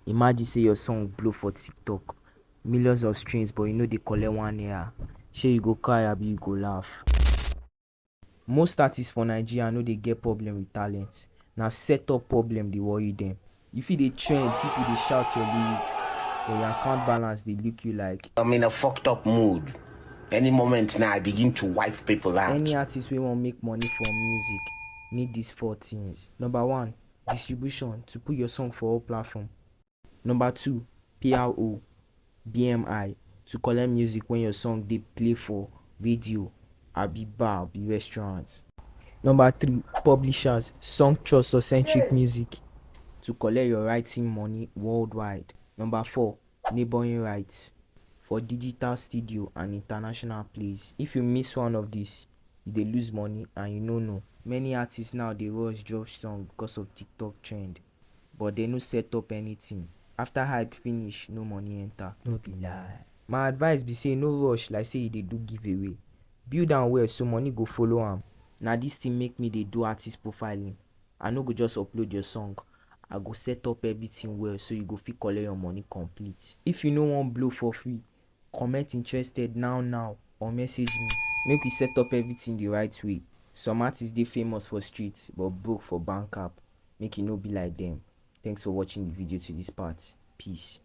Imagine say your song blow for TikTok, millions of streams, but you know they collect 1 year. Shey you go cry abi you go laugh. Most artists for Nigeria no dey get problem with talent. Na setup problem dey worry them. You fit dey trend, people dey shout your lyrics, but your account balance dey look you like. I'm in a fucked up mood. Any moment now, I begin to wipe people out. Any artist wey wan make money from music need these 4 things. Number 1, distribution, to put your song for all platforms. Number 2, PRO, BMI, to collect music when your song dey play for radio, abi bar, abi restaurants. Number 3, publishers, song trust or centric music, to collect your writing money worldwide. Number 4, neighboring rights, for digital studio and international plays. If you miss one of these, you dey lose money and you no know. Many artists now dey rush drop song because of TikTok trend, but they no set up anything. After hype finish, no money enter. No be lie. My advice be say no rush like say you dey do giveaway. Build am well so money go follow am. Na this thing make me dey do artist profiling. I no go just upload your song, I go set up everything well so you go fit collect your money complete. If you no wan blow for free, comment interested now or message me make we set up everything the right way. Some artists dey famous for streets but broke for bank app. Make e no be like them. Thanks for watching the video to this part. Peace.